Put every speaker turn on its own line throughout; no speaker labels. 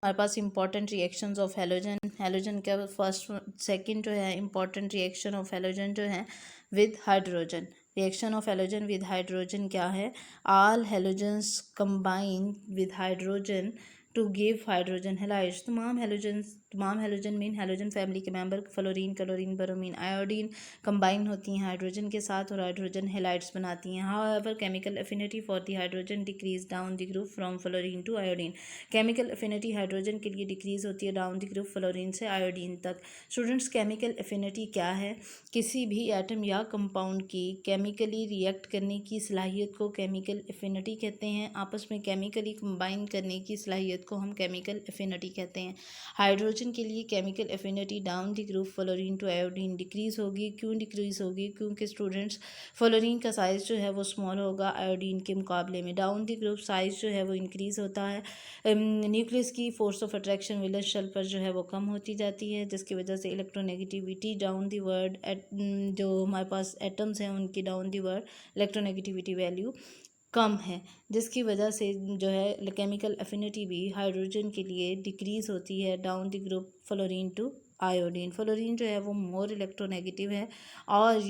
हमारे पास important reactions of halogen. Halogen का फर्स्ट सेकंड जो है इंपॉर्टेंट रिएक्शन ऑफ हेलोजन जो है with hydrogen. Reaction of halogen with hydrogen क्या है? All halogens combine with hydrogen to give hydrogen halides. तमाम हेलोजन मीन हेलोजन फैमिली के member fluorine, chlorine, bromine, iodine combine होती हैं हाइड्रोजन के साथ और हाइड्रोजन हैलाइड्स बनाती हैं। However chemical affinity for the hydrogen decrease down the group from fluorine to iodine. Chemical affinity hydrogen के लिए डिक्रीज होती है डाउन द ग्रुप फ्लोरीन से आयोडीन तक। स्टूडेंट्स, केमिकल एफिनिटी क्या है? किसी भी एटम या कंपाउंड की केमिकली रिएक्ट करने की सलाहियत को केमिकल एफिनिटी कहते हैं। आपस में केमिकली कंबाइन करने की सलाहियत को हम केमिकल एफिनिटी कहते हैं। हाइड्रोजन के लिए chemical affinity down the group fluorine to iodine decrease होगी। क्यों डिक्रीज होगी? क्योंकि स्टूडेंट्स फ्लोरीन का साइज़ जो है वो स्मॉल होगा आयोडीन के मुकाबले में। डाउन द ग्रुप साइज़ जो है वो इंक्रीज़ होता है। न्यूक्लियस की force of attraction valence shell पर जो है वो कम होती जाती है, जिसकी वजह से इलेक्ट्रोनेगेटिविटी डाउन दी वर्ड जो हमारे पास एटम्स हैं उनकी down the word electronegativity value कम है, जिसकी वजह से जो है केमिकल एफिनिटी भी हाइड्रोजन के लिए डिक्रीज़ होती है down the group fluorine to iodine. Fluorine जो है वो मोर इलेक्ट्रोनेगेटिव है और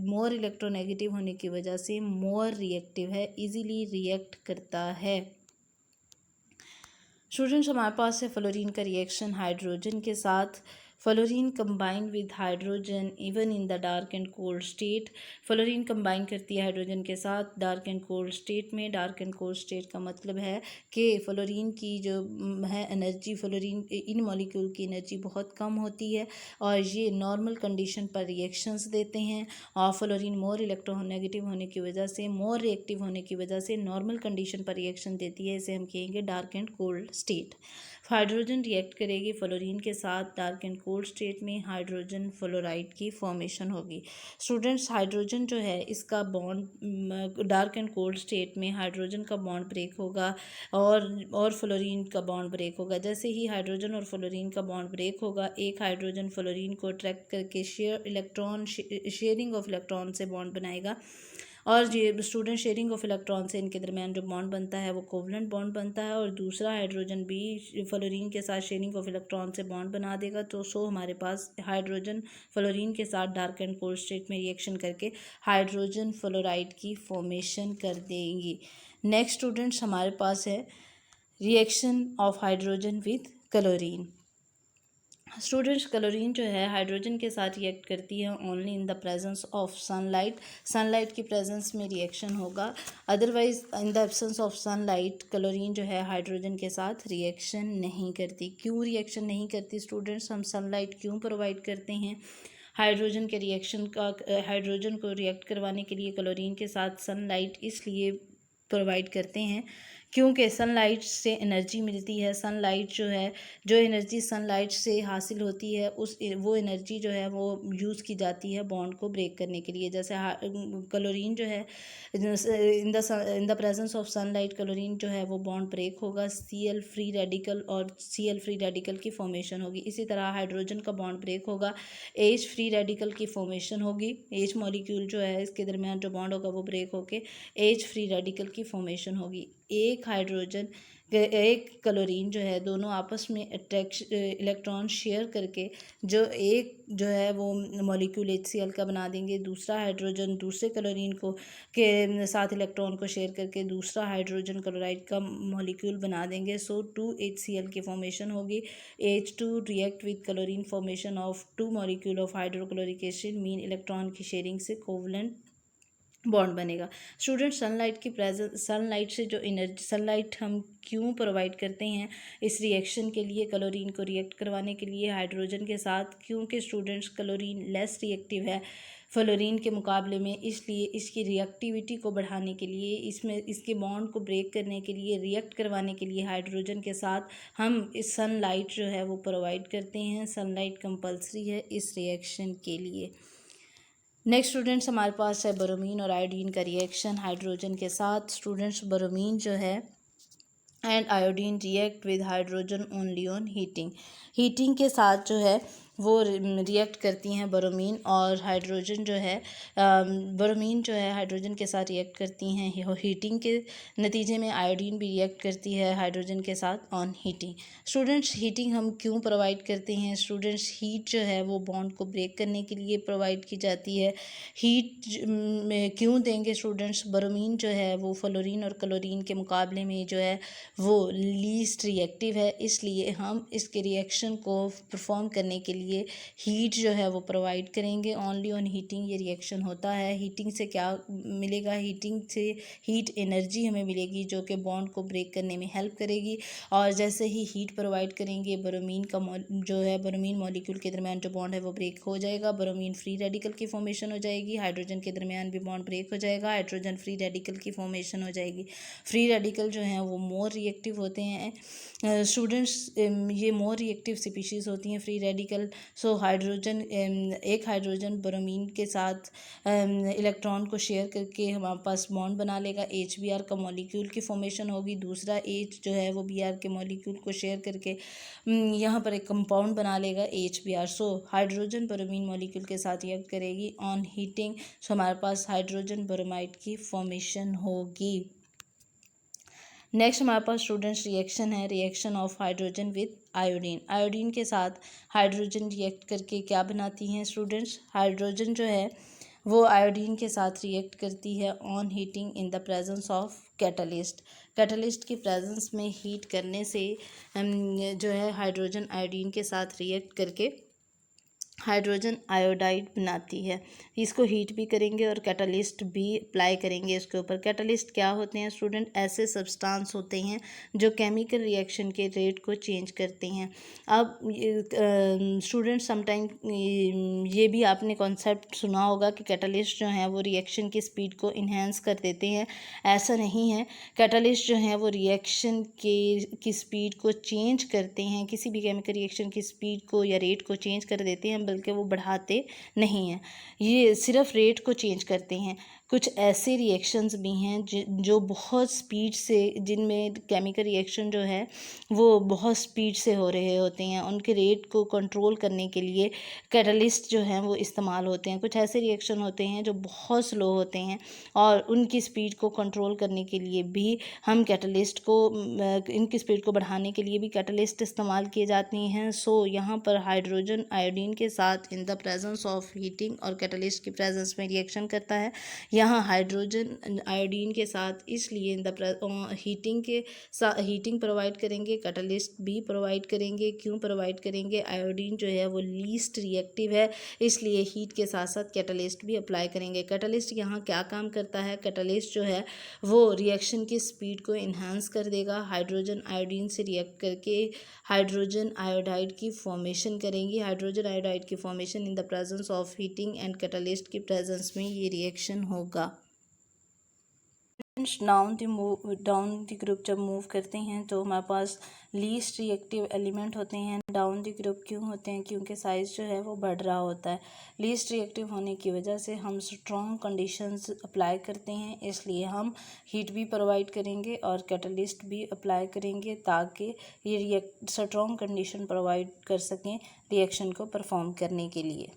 मोर इलेक्ट्रोनेगेटिव होने की वजह से मोर रिएक्टिव है, इजीली रिएक्ट करता है। स्टूडेंट्स, हमारे पास है फ्लोरीन का रिएक्शन हाइड्रोजन के साथ। Fluorine combine with hydrogen even in the dark and cold state. Fluorine combine करती है हाइड्रोजन के साथ डार्क एंड कोल्ड स्टेट में। डार्क एंड कोल्ड स्टेट का मतलब है कि फ्लोरीन की जो है एनर्जी, फ्लोरीन इन मॉलिक्यूल की एनर्जी बहुत कम होती है और ये नॉर्मल कंडीशन पर रिएक्शंस देते हैं। और फ्लोरीन मोर इलेक्ट्रोनेगेटिव होने की वजह से, मोर रिएक्टिव होने की वजह से नॉर्मल कंडीशन पर रिएक्शन देती है। इसे हम कहेंगे dark and cold state. Hydrogen react करेगी फ्लोरीन के साथ डार्क एंड कोल्ड स्टेट में, हाइड्रोजन फ्लोराइड की फॉर्मेशन होगी। स्टूडेंट्स, हाइड्रोजन जो है इसका bond dark and cold state में हाइड्रोजन का बॉन्ड ब्रेक होगा और फ्लोरीन का बॉन्ड ब्रेक होगा। जैसे ही हाइड्रोजन और फ्लोरीन का बॉन्ड ब्रेक होगा, एक हाइड्रोजन फ्लोरीन को अट्रैक्ट करके शेयरिंग ऑफ इलेक्ट्रॉन से बॉन्ड बनाएगा और ये स्टूडेंट शेयरिंग ऑफ इलेक्ट्रॉन से इनके दरमियान जो बॉन्ड बनता है वो कोवलेंट बॉन्ड बनता है और दूसरा हाइड्रोजन भी फ्लोरीन के साथ शेयरिंग ऑफ इलेक्ट्रॉन से बॉन्ड बना देगा। तो हमारे पास हाइड्रोजन फ्लोरीन के साथ डार्क एंड कोल्ड स्टेट में रिएक्शन करके हाइड्रोजन फ्लोराइड की फॉर्मेशन कर देंगी। नेक्स्ट स्टूडेंट्स, हमारे पास है reaction of hydrogen with chlorine. Students, chlorine जो है हाइड्रोजन के साथ रिएक्ट करती है only in the presence of sunlight. Sunlight की प्रेजेंस में रिएक्शन होगा, otherwise in the absence of sunlight chlorine जो है हाइड्रोजन के साथ रिएक्शन नहीं करती। क्यों रिएक्शन नहीं करती स्टूडेंट्स? हम सनलाइट क्यों प्रोवाइड करते हैं? हाइड्रोजन के रिएक्शन का हाइड्रोजन को रिएक्ट करवाने के लिए क्लोरीन के साथ सनलाइट इसलिए प्रोवाइड करते हैं क्योंकि सनलाइट से एनर्जी मिलती है। सनलाइट जो है, जो एनर्जी सनलाइट से हासिल होती है वो एनर्जी जो है वो यूज़ की जाती है बॉन्ड को ब्रेक करने के लिए। जैसे क्लोरीन जो है in the presence of sunlight chlorine जो है वो बॉन्ड ब्रेक होगा, Cl फ्री रेडिकल और Cl फ्री रेडिकल की फॉर्मेशन होगी। इसी तरह हाइड्रोजन का बॉन्ड ब्रेक होगा, H फ्री रेडिकल की फॉर्मेशन होगी। H मॉलिक्यूल जो है इसके दरमियान जो बॉन्ड होगा वो ब्रेक होके H फ्री रेडिकल की फॉर्मेशन होगी। एक हाइड्रोजन एक क्लोरीन जो है दोनों आपस में इलेक्ट्रॉन शेयर करके जो एक जो है वो मॉलिक्यूल HCl का बना देंगे। दूसरा हाइड्रोजन दूसरे क्लोरीन को के साथ इलेक्ट्रॉन को शेयर करके दूसरा हाइड्रोजन क्लोराइड का मॉलिक्यूल बना देंगे। सो 2HCl की फॉर्मेशन होगी। H2 react with chlorine formation of 2 molecule of hydrochloric acid mean electron की शेयरिंग से कोवलेंट बॉन्ड बनेगा। स्टूडेंट, सनलाइट से जो एनर्जी, सनलाइट हम क्यों प्रोवाइड करते हैं इस रिएक्शन के लिए, क्लोरीन को रिएक्ट करवाने के लिए हाइड्रोजन के साथ? क्योंकि स्टूडेंट्स क्लोरीन लेस रिएक्टिव है फ्लोरीन के मुकाबले में, इसलिए इसकी रिएक्टिविटी को बढ़ाने के लिए, इसमें इसके बॉन्ड को ब्रेक करने के लिए, रिएक्ट करवाने के लिए हाइड्रोजन के साथ हम इस सनलाइट जो है वो प्रोवाइड करते हैं। सनलाइट कंपल्सरी है इस रिएक्शन के लिए। नेक्स्ट स्टूडेंट्स, हमारे पास है ब्रोमीन और आयोडीन का रिएक्शन हाइड्रोजन के साथ। स्टूडेंट्स, ब्रोमीन जो है and iodine react with hydrogen only on heating. Heating के साथ जो है वो रिएक्ट करती हैं ब्रोमीन और हाइड्रोजन जो है ब्रोमीन जो है हाइड्रोजन के साथ रिएक्ट करती हैं हीटिंग के नतीजे में। आयोडीन भी रिएक्ट करती है हाइड्रोजन के साथ ऑन हीटिंग। स्टूडेंट्स, हीटिंग हम क्यों प्रोवाइड करते हैं? स्टूडेंट्स, हीट जो है वो बॉन्ड को ब्रेक करने के लिए प्रोवाइड की जाती है। हीट में क्यों देंगे स्टूडेंट्स? ब्रोमीन जो है वो फ्लोरीन और क्लोरीन के मुकाबले में जो है वो लीस्ट रिएक्टिव है, इसलिए हम इसके रिएक्शन को परफॉर्म करने के लिए हीट जो है वो प्रोवाइड करेंगे। ओनली ऑन हीटिंग ये रिएक्शन होता है। हीटिंग से क्या मिलेगा? हीटिंग से हीट एनर्जी हमें मिलेगी जो कि बॉन्ड को ब्रेक करने में हेल्प करेगी। और जैसे ही हीट प्रोवाइड करेंगे ब्रोमीन का जो है ब्रोमीन मॉलिक्यूल के दरमियान जो बॉन्ड है वो ब्रेक हो जाएगा। ब्रोमीन फ्री रेडिकल की फॉर्मेशन हो जाएगी। हाइड्रोजन के दरमियान भी बॉन्ड ब्रेक हो जाएगा। हाइड्रोजन फ्री रेडिकल की फॉर्मेशन हो जाएगी। फ्री रेडिकल जो हैं वो मोर रिएक्टिव होते हैं। स्टूडेंट्स, ये मोर रिएक्टिव स्पीशीज़ होती हैं फ्री रेडिकल। सो हाइड्रोजन एक हाइड्रोजन ब्रोमीन के साथ इलेक्ट्रॉन को शेयर करके हमारे पास बॉन्ड बना लेगा। HBr का मॉलिक्यूल की फॉर्मेशन होगी। दूसरा H जो है वो Br के मॉलिक्यूल को शेयर करके यहाँ पर एक कंपाउंड बना लेगा HBr। So hydrogen bromine molecule के साथ रिएक्ट करेगी ऑन हीटिंग। सो हमारे पास हाइड्रोजन ब्रोमाइड की फॉर्मेशन होगी। नेक्स्ट हमारे पास स्टूडेंट्स रिएक्शन है, reaction of hydrogen with iodine. Iodine के साथ हाइड्रोजन रिएक्ट करके क्या बनाती हैं स्टूडेंट्स? हाइड्रोजन जो है वो आयोडीन के साथ रिएक्ट करती है on heating in the presence of catalyst. Catalyst की प्रेजेंस में हीट करने से जो है हाइड्रोजन आयोडीन के साथ रिएक्ट करके हाइड्रोजन आयोडाइड बनाती है। इसको हीट भी करेंगे और कैटलिस्ट भी अप्लाई करेंगे इसके ऊपर। कैटलिस्ट क्या होते हैं स्टूडेंट? ऐसे सब्सटेंस होते हैं जो केमिकल रिएक्शन के रेट को चेंज करते हैं। अब स्टूडेंट समटाइम ये भी आपने कॉन्सेप्ट सुना होगा कि कैटलिस्ट जो हैं वो रिएक्शन की स्पीड को इन्हेंस कर देते हैं। ऐसा नहीं है। कैटलिस्ट जो हैं वो रिएक्शन की स्पीड को चेंज करते हैं। किसी भी केमिकल रिएक्शन की स्पीड को या रेट को चेंज कर देते हैं, बल्कि वो बढ़ाते नहीं हैं। ये सिर्फ रेट को चेंज करते हैं। कुछ ऐसे रिएक्शंस भी हैं जो बहुत स्पीड से, जिनमें केमिकल रिएक्शन जो है वो बहुत स्पीड से हो रहे होते हैं, उनके रेट को कंट्रोल करने के लिए कैटलिस्ट जो हैं वो इस्तेमाल होते हैं। कुछ ऐसे रिएक्शन होते हैं जो बहुत स्लो होते हैं और उनकी स्पीड को कंट्रोल करने के लिए भी हम कैटलिस्ट को, इनकी स्पीड को बढ़ाने के लिए भी कैटलिस्ट इस्तेमाल किए जाते हैं। सो यहाँ पर हाइड्रोजन आयोडीन के साथ in the presence of heating और कैटलिस्ट की प्रेजेंस में रिएक्शन करता है। यहाँ हाइड्रोजन आयोडीन के साथ इसलिए इन द हीटिंग प्रोवाइड करेंगे, कैटलिस्ट भी प्रोवाइड करेंगे। क्यों प्रोवाइड करेंगे? आयोडीन जो है वो लीस्ट रिएक्टिव है, इसलिए हीट के साथ साथ कैटलिस्ट भी अप्लाई करेंगे। कैटलिस्ट यहाँ क्या काम करता है? कैटलिस्ट जो है वो रिएक्शन की स्पीड को इन्हांस कर देगा। हाइड्रोजन आयोडीन से रिएक्ट करके हाइड्रोजन आयोडाइड की फॉर्मेशन करेंगी। हाइड्रोजन आयोडाइड की formation in the presence of heating and catalyst की प्रेजेंस में ये रिएक्शन होगा। डाउन द ग्रुप जब मूव करते हैं तो हमारे पास लीस्ट रिएक्टिव एलिमेंट होते हैं। डाउन द ग्रुप क्यों होते हैं? क्योंकि साइज़ जो है वो बढ़ रहा होता है। लीस्ट रिएक्टिव होने की वजह से हम स्ट्रॉन्ग कंडीशंस अप्लाई करते हैं, इसलिए हम हीट भी प्रोवाइड करेंगे और कैटलिस्ट भी अप्लाई करेंगे ताकि ये स्ट्रॉन्ग कंडीशन प्रोवाइड कर सकें रिएक्शन को परफॉर्म करने के लिए।